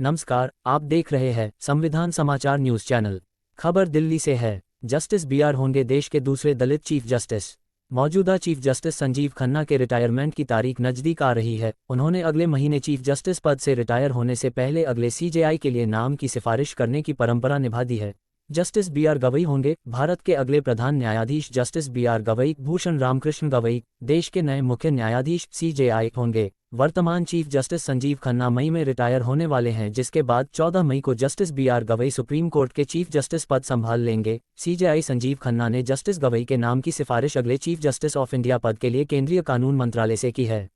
नमस्कार, आप देख रहे हैं संविधान समाचार न्यूज चैनल। खबर दिल्ली से है। जस्टिस बीआर होंगे देश के दूसरे दलित चीफ जस्टिस। मौजूदा चीफ जस्टिस संजीव खन्ना के रिटायरमेंट की तारीख नजदीक आ रही है। उन्होंने अगले महीने चीफ जस्टिस पद से रिटायर होने से पहले अगले सीजेआई के लिए नाम की सिफारिश करने की परंपरा निभा दी है। जस्टिस बीआर गवई होंगे भारत के अगले प्रधान न्यायाधीश। जस्टिस बीआर गवई भूषण रामकृष्ण गवई देश के नए मुख्य न्यायाधीश सीजेआई होंगे। वर्तमान चीफ जस्टिस संजीव खन्ना मई में रिटायर होने वाले हैं, जिसके बाद 14 मई को justice B R Gavai supreme court के चीफ जस्टिस पद संभाल लेंगे। सीजेआई संजीव खन्ना ने जस्टिस गवई के नाम की सिफारिश अगले चीफ जस्टिस ऑफ इंडिया पद के लिए केंद्रीय कानून मंत्रालय से की है।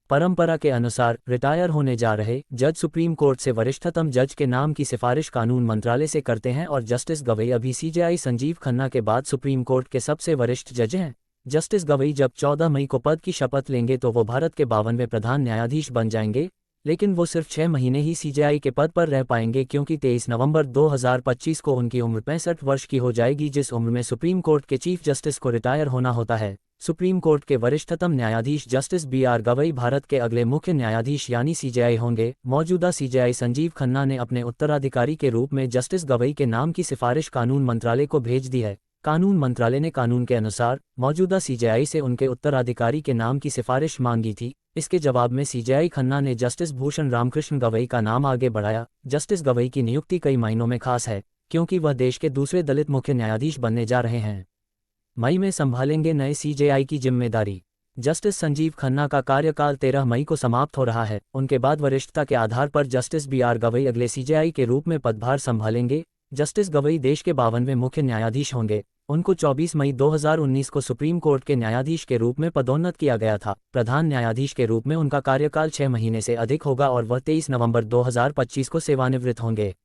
परंपरा के अनुसार रिटायर होने जा रहे जज सुप्रीम कोर्ट से वरिष्ठतम जज के नाम की सिफारिश कानून मंत्रालय से करते हैं और जस्टिस गवई अभी सीजेआई संजीव खन्ना के बाद सुप्रीम कोर्ट के सबसे वरिष्ठ जज हैं। जस्टिस गवई जब 14 मई को पद की शपथ लेंगे तो वो भारत के 52वें प्रधान न्यायाधीश बन जाएंगे, लेकिन वो सिर्फ 6 महीने ही सीजेआई के पद पर रह पाएंगे, क्योंकि 23 नवंबर 2025 को उनकी उम्र 65 वर्ष की हो जाएगी, जिस उम्र में सुप्रीम कोर्ट के चीफ जस्टिस को रिटायर होना होता है। सुप्रीम कोर्ट के वरिष्ठतम न्यायाधीश जस्टिस बीआर गवई भारत के अगले मुख्य न्यायाधीश यानी सीजेआई होंगे। मौजूदा सीजेआई संजीव खन्ना ने अपने उत्तराधिकारी के रूप में जस्टिस गवई के नाम की सिफारिश कानून मंत्रालय को भेज दी है। कानून मंत्रालय ने कानून के अनुसार मौजूदा सीजेआई से उनके उत्तराधिकारी के नाम की सिफारिश मांगी थी। इसके जवाब में सीजेआई खन्ना ने जस्टिस भूषण रामकृष्ण गवई का नाम आगे बढ़ाया। जस्टिस गवई की नियुक्ति कई मायनों में खास है, क्योंकि वह देश के दूसरे दलित मुख्य न्यायाधीश बनने जा रहे हैं। मई में संभालेंगे नए सीजेआई की जिम्मेदारी। जस्टिस संजीव खन्ना का कार्यकाल 13 मई को समाप्त हो रहा है। उनके बाद वरिष्ठता के आधार पर जस्टिस बीआर गवई अगले सीजेआई के रूप में पदभार संभालेंगे। जस्टिस गवई देश के 52वें मुख्य न्यायाधीश होंगे। उनको 24 मई 2019 को सुप्रीम कोर्ट के न्यायाधीश के रूप में पदोन्नत किया गया था। प्रधान न्यायाधीश के रूप में उनका कार्यकाल 6 महीने से अधिक होगा और वह 23 नवंबर 2025 को सेवानिवृत्त होंगे।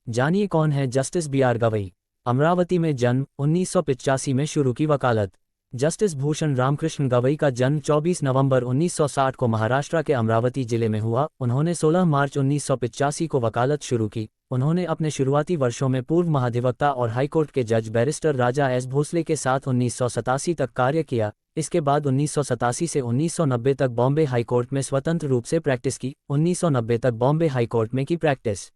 जानिए कौन है जस्टिस बीआर गवई। अमरावती में जन्म, 1985 में शुरू की वकालत। जस्टिस भूषण रामकृष्ण गवई का जन्म 24 नवंबर 1960 को महाराष्ट्र के अमरावती जिले में हुआ। उन्होंने 16 मार्च 1985 को वकालत शुरू की। उन्होंने अपने शुरुआती वर्षों में पूर्व महाधिवक्ता और हाईकोर्ट के जज बैरिस्टर राजा एस भोसले के साथ 1987 तक कार्य किया। इसके बाद 1987 से 1990 तक बॉम्बे हाईकोर्ट में स्वतंत्र रूप से प्रैक्टिस की। 1990 तक बॉम्बे हाईकोर्ट में की प्रैक्टिस।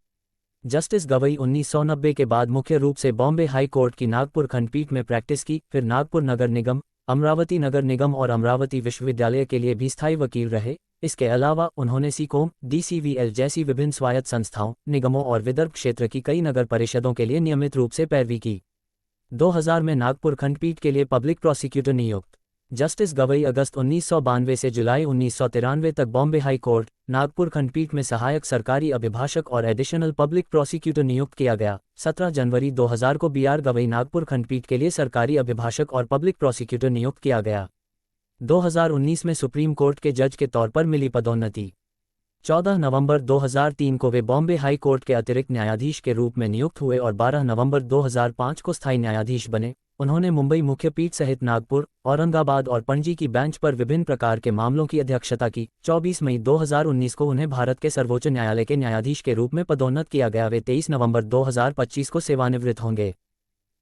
जस्टिस गवई 1990 के बाद मुख्य रूप से बॉम्बे हाई कोर्ट की नागपुर खंडपीठ में प्रैक्टिस की। फिर नागपुर नगर निगम, अमरावती नगर निगम और अमरावती विश्वविद्यालय के लिए भी स्थायी वकील रहे। इसके अलावा उन्होंने सीकोम, डीसीवीएल जैसी विभिन्न स्वायत्त संस्थाओं, निगमों और विदर्भ क्षेत्र की कई नगर परिषदों के लिए नियमित रूप से पैरवी की। 2000 में नागपुर खंडपीठ के लिए पब्लिक प्रोसिक्यूटर नियुक्त। जस्टिस गवई अगस्त 1992 से जुलाई 1993 तक बॉम्बे हाई कोर्ट, नागपुर खंडपीठ में सहायक सरकारी अभिभाषक और एडिशनल पब्लिक प्रोसिक्यूटर नियुक्त किया गया। 17 जनवरी 2000 को बीआर गवई नागपुर खंडपीठ के लिए सरकारी अभिभाषक और पब्लिक प्रोसिक्यूटर नियुक्त किया गया। 2019 में सुप्रीम कोर्ट के जज के तौर पर मिली पदोन्नति। 14 नवंबर 2003 को वे बॉम्बे हाई कोर्ट के अतिरिक्त न्यायाधीश के रूप में नियुक्त हुए और 12 नवंबर 2005 को स्थायी न्यायाधीश बने। उन्होंने मुंबई मुख्य पीठ सहित नागपुर, औरंगाबाद और पणजी की बेंच पर विभिन्न प्रकार के मामलों की अध्यक्षता की। 24 मई 2019 को उन्हें भारत के सर्वोच्च न्यायालय के न्यायाधीश के रूप में पदोन्नत किया गया। वे 23 नवंबर 2025 को सेवानिवृत्त होंगे।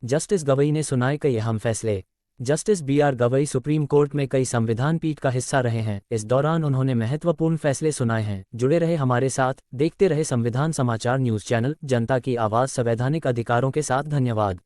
जस्टिस गवई ने सुनाए कई अहम फैसले। Justice B R Gavai supreme court में कई संविधान पीठ का हिस्सा रहे हैं। इस दौरान उन्होंने महत्वपूर्ण फैसले सुनाए हैं। जुड़े रहे हमारे साथ, देखते रहे संविधान समाचार न्यूज चैनल। जनता की आवाज़ संवैधानिक अधिकारों के साथ। धन्यवाद।